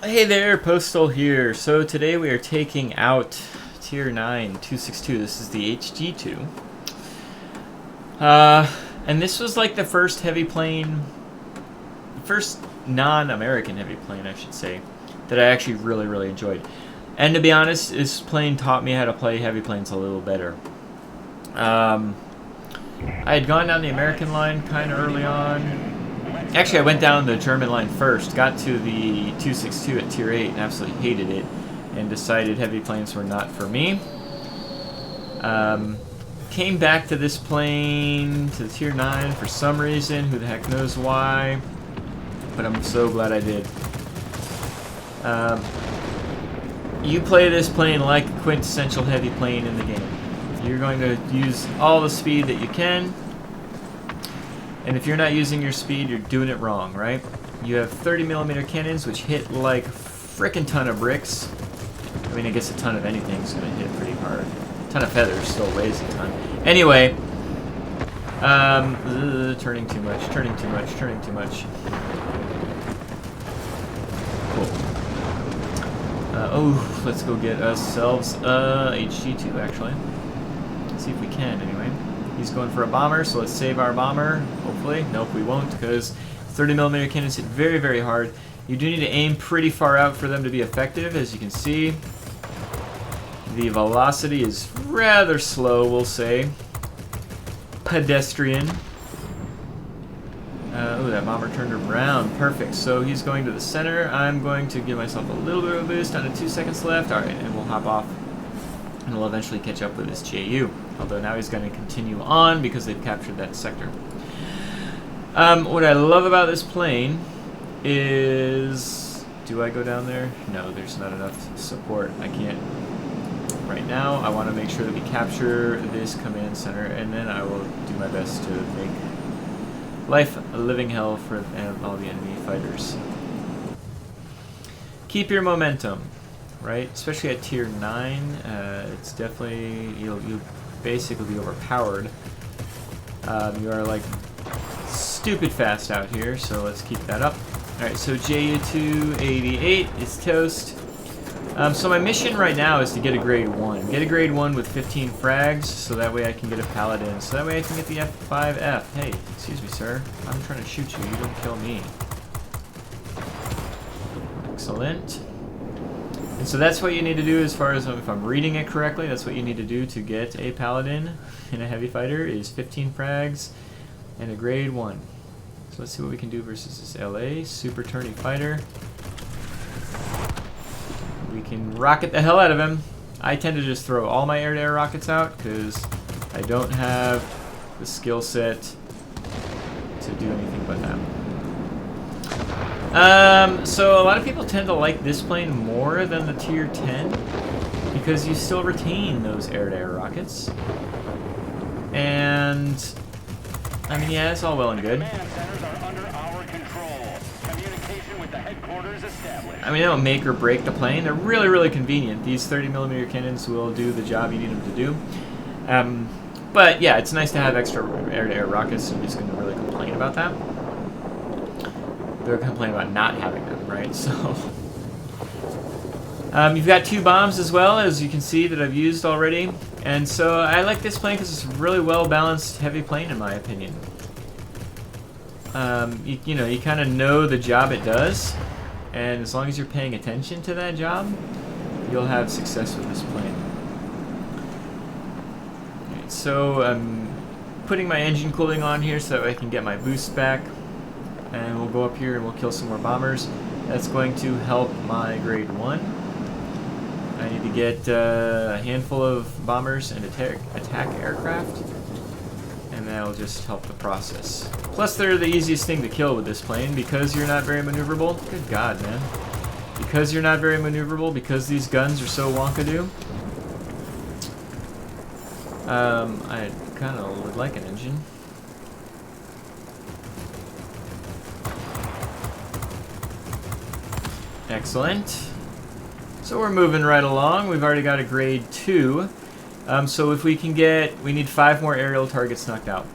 Hey there, Postal here. So today we are taking out Tier 9 262. This is the HG2. And this was like the first heavy plane, first non-American heavy plane, I should say, that I actually really enjoyed. And to be honest, this plane taught me how to play heavy planes a little better. I had gone down the American line kind of early on. Actually, I went down the German line first, got to the 262 at Tier 8 and absolutely hated it, and decided heavy planes were not for me. Came back to this plane, to Tier 9 for some reason, who the heck knows why, but I'm so glad I did. You play this plane like a quintessential heavy plane in the game. You're going to use all the speed that you can. And if you're not using your speed, you're doing it wrong, right? You have 30mm cannons, which hit like a frickin' ton of bricks. I mean, I guess a ton of anything is going to hit pretty hard. A ton of feathers still weighs a ton. Anyway, turning too much. Cool. Oh, let's go get ourselves HG2, actually. Let's see if we can, anyway. He's going for a bomber, so let's save our bomber, hopefully. Nope, we won't, because 30mm cannons hit very hard. You do need to aim pretty far out for them to be effective, as you can see. The velocity is rather slow, we'll say. Pedestrian. Oh, that bomber turned around. Perfect. So he's going to the center. I'm going to give myself a little bit of a boost. Down to 2 seconds left. Alright, and we'll hop off. And we'll eventually catch up with his JU. Although now he's going to continue on because they've captured that sector. What I love about this plane is... Do I go down there? No, there's not enough support. I can't. Right now, I want to make sure that we capture this command center, and then I will do my best to make life a living hell for all the enemy fighters. Keep your momentum. Right, especially at Tier 9, it's definitely, you'll basically be overpowered. You are like stupid fast out here, so let's keep that up. Alright, so JU288 is toast. So my mission right now is to get a grade 1. Get a grade 1 with 15 frags, so that way I can get a Paladin. So that way I can get the F5F. Hey, excuse me, sir. I'm trying to shoot you. You don't kill me. Excellent. And so that's what you need to do as far as, if I'm reading it correctly, that's what you need to do to get a Paladin in a heavy fighter is 15 frags and a grade 1. So let's see what we can do versus this LA super tourney fighter. We can rocket the hell out of him. I tend to just throw all my air-to-air rockets out because I don't have the skill set to do anything but that. So a lot of people tend to like this plane more than the Tier 10 because you still retain those air-to-air rockets. And I mean, yeah, it's all well and good. I mean, they don't make or break the plane. They're really convenient. These 30mm cannons will do the job you need them to do. But yeah, it's nice to have extra air-to-air rockets. Nobody's going to really complain about that. They're complaining about not having them, right? So, you've got 2 bombs as well, as you can see that I've used already. And so I like this plane because it's a really well-balanced heavy plane, in my opinion. You know, you kind of know the job it does, and as long as you're paying attention to that job, you'll have success with this plane. Alright, so I'm putting my engine cooling on here so that I can get my boost back. And we'll go up here and we'll kill some more bombers. That's going to help my grade 1. I need to get a handful of bombers and attack aircraft. And that'll just help the process. Plus they're the easiest thing to kill with this plane because you're not very maneuverable. Good God, man. Because you're not very maneuverable, because these guns are so wonkadoo. I kind of would like an engine. Excellent. So we're moving right along. We've already got a grade 2. So if we can get, we need 5 more aerial targets knocked out.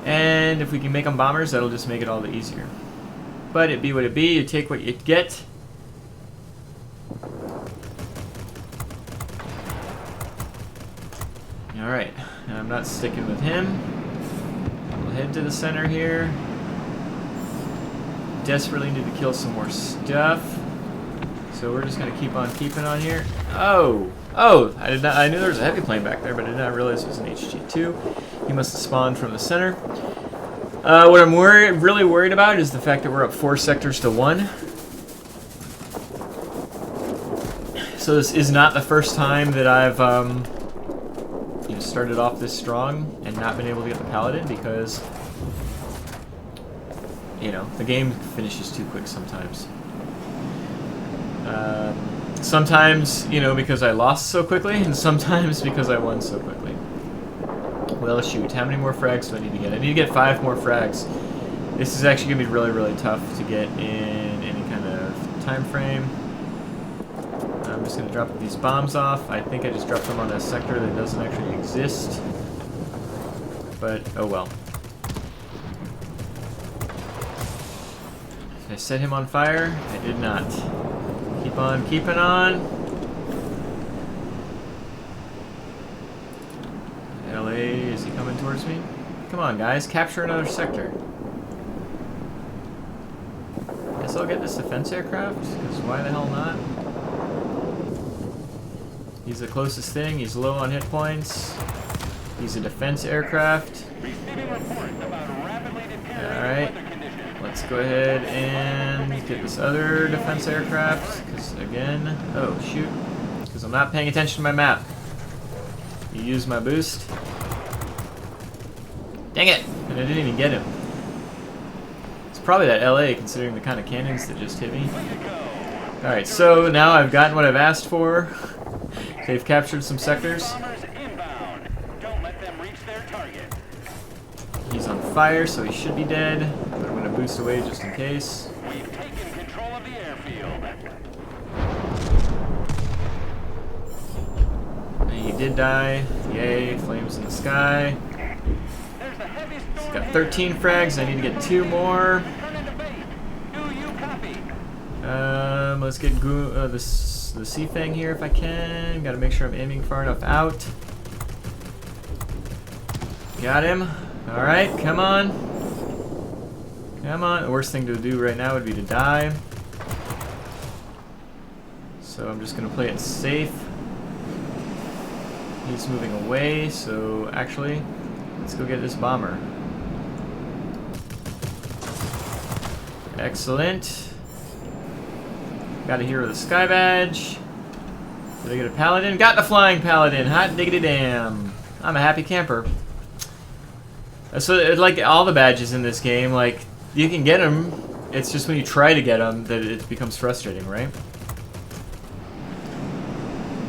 And if we can make them bombers, that'll just make it all the easier. But it be what it be. You take what you get. Alright, I'm not sticking with him. We'll head to the center here. Desperately need to kill some more stuff. So we're just going to keep on keeping on here. Oh! Oh! I knew there was a heavy plane back there, but I did not realize it was an HG2. He must have spawned from the center. What I'm really worried about is the fact that we're up 4 sectors to 1. So this is not the first time that I've started off this strong and not been able to get the Paladin, because the game finishes too quick sometimes. Sometimes because I lost so quickly, and sometimes because I won so quickly. Well, shoot, how many more frags do I need to get? I need to get 5 more frags. This is actually gonna be really, really tough to get in any kind of time frame. I'm just gonna drop these bombs off. I think I just dropped them on a sector that doesn't actually exist. But, oh well. Did I set him on fire? I did not. Keep on keeping on. LA, is he coming towards me? Come on, guys, capture another sector. Guess I'll get this defense aircraft, because why the hell not? He's the closest thing. He's low on hit points. He's a defense aircraft. Alright. Let's go ahead and get this other defense aircraft. Because, again... Oh, shoot. Because I'm not paying attention to my map. You use my boost. Dang it! And I didn't even get him. It's probably that LA, considering the kind of cannons that just hit me. Alright, so now I've gotten what I've asked for. They've captured some sectors. He's on fire, so he should be dead. But I'm going to boost away just in case. We've taken control of the airfield. He did die. Yay, flames in the sky. He's got 13 frags. I need to get 2 more. Let's get the sea fang here if I can. Got to make sure I'm aiming far enough out. Got him. All right, come on. Come on. The worst thing to do right now would be to die. So I'm just gonna play it safe. He's moving away, so actually, let's go get this bomber. Excellent. Got a Hero of the Sky badge. Did I get a Paladin? Got the Flying Paladin. Hot diggity damn. I'm a happy camper. So, like all the badges in this game, like, you can get them. It's just when you try to get them that it becomes frustrating, right?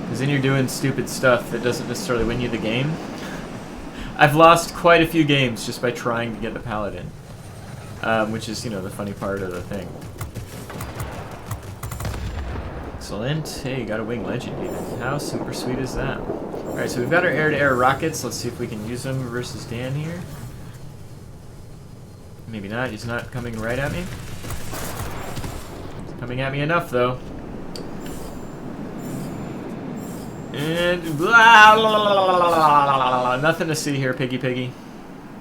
Because then you're doing stupid stuff that doesn't necessarily win you the game. I've lost quite a few games just by trying to get the Paladin. Which is, the funny part of the thing. Excellent. Hey, you got a wing legend even. How super sweet is that? Alright, so we've got our air-to-air rockets. Let's see if we can use them versus Dan here. Maybe not. He's not coming right at me. He's coming at me enough, though. And blah, blah, blah, blah, blah, blah. Nothing to see here, piggy.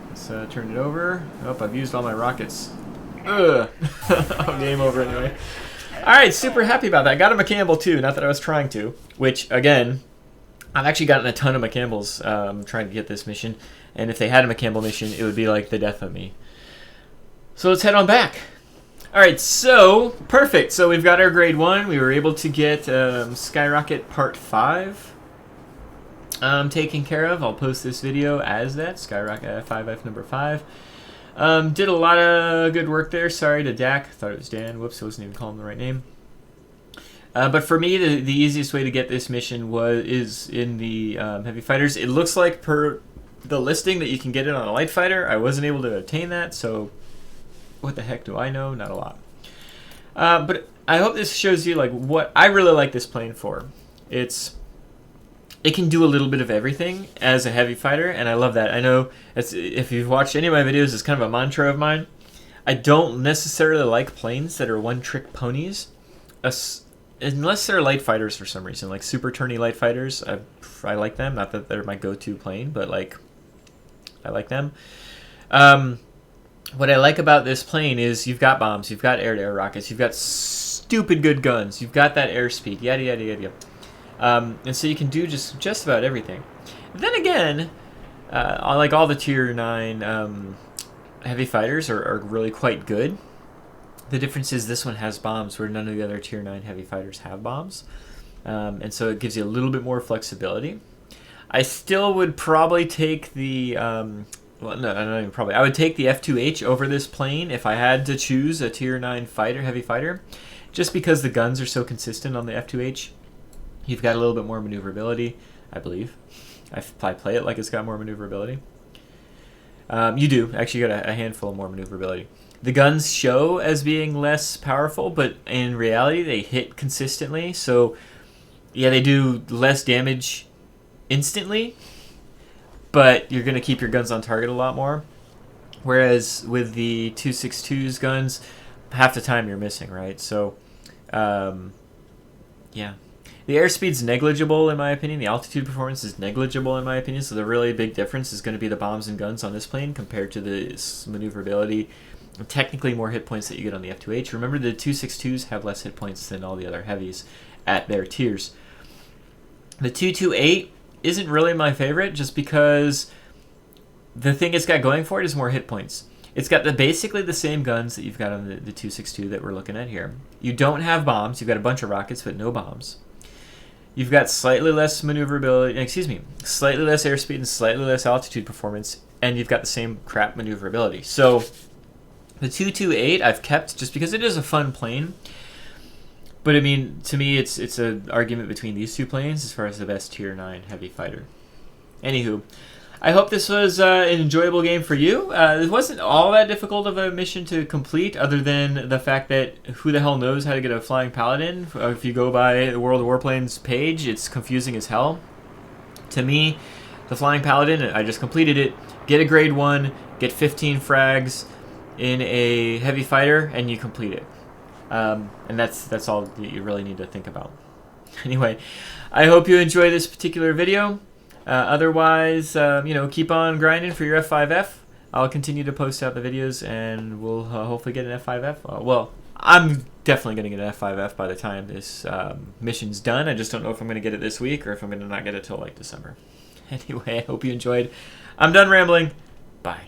Let's turn it over. Oh, I've used all my rockets. Ugh. Oh, game over anyway. Alright, super happy about that. I got a McCampbell too, not that I was trying to. Which, again, I've actually gotten a ton of McCampbells trying to get this mission. And if they had a McCampbell mission, it would be like the death of me. So let's head on back. Alright, so, perfect. So we've got our grade 1. We were able to get Skyrocket Part 5 taken care of. I'll post this video as that, Skyrocket F5F number 5. Did a lot of good work there. Sorry to Dak. Thought it was Dan. Whoops, I wasn't even calling him the right name. But for me, the easiest way to get this mission is in the Heavy Fighters. It looks like per the listing that you can get it on a Light Fighter. I wasn't able to obtain that, so what the heck do I know? Not a lot. But I hope this shows you like what I really like this plane for. It can do a little bit of everything as a heavy fighter, and I love that. I know if you've watched any of my videos, it's kind of a mantra of mine. I don't necessarily like planes that are one-trick ponies, unless they're light fighters for some reason, like super turny light fighters. I like them. Not that they're my go-to plane, but like I like them. What I like about this plane is you've got bombs, you've got air-to-air rockets, you've got stupid good guns, you've got that airspeed, yada yada yada. And so you can do just about everything. Then again, like all the tier 9 heavy fighters are really quite good. The difference is this one has bombs where none of the other tier 9 heavy fighters have bombs. And so it gives you a little bit more flexibility. I still would probably take the... well, no, not even probably. I would take the F2H over this plane if I had to choose a tier 9 fighter, heavy fighter, just because the guns are so consistent on the F2H. You've got a little bit more maneuverability, I believe. I play it like it's got more maneuverability. You do. Actually, you got a handful more maneuverability. The guns show as being less powerful, but in reality, they hit consistently. So, yeah, they do less damage instantly, but you're going to keep your guns on target a lot more. Whereas with the 262's guns, half the time you're missing, right? So, yeah. The airspeed's negligible in my opinion. The altitude performance is negligible in my opinion. So the really big difference is going to be the bombs and guns on this plane compared to the maneuverability. Technically more hit points that you get on the F2H. Remember, the 262's have less hit points than all the other heavies at their tiers. The 228 isn't really my favorite just because the thing it's got going for it is more hit points. It's got basically the same guns that you've got on the 262 that we're looking at here. You don't have bombs. You've got a bunch of rockets, but no bombs. You've got slightly less maneuverability, slightly less airspeed and slightly less altitude performance, and you've got the same crap maneuverability. So the 228 I've kept just because it is a fun plane. But I mean, to me, it's an argument between these two planes as far as the best tier 9 heavy fighter. Anywho, I hope this was an enjoyable game for you. It wasn't all that difficult of a mission to complete, other than the fact that who the hell knows how to get a Flying Paladin. If you go by the World of Warplanes page, it's confusing as hell. To me, the Flying Paladin, I just completed it. Get a grade 1, get 15 frags in a heavy fighter, and you complete it. And that's all that you really need to think about. Anyway, I hope you enjoy this particular video. Otherwise, keep on grinding for your F5F. I'll continue to post out the videos, and we'll hopefully get an F5F. Well, I'm definitely going to get an F5F by the time this mission's done. I just don't know if I'm going to get it this week or if I'm going to not get it till like December. Anyway, I hope you enjoyed. I'm done rambling. Bye.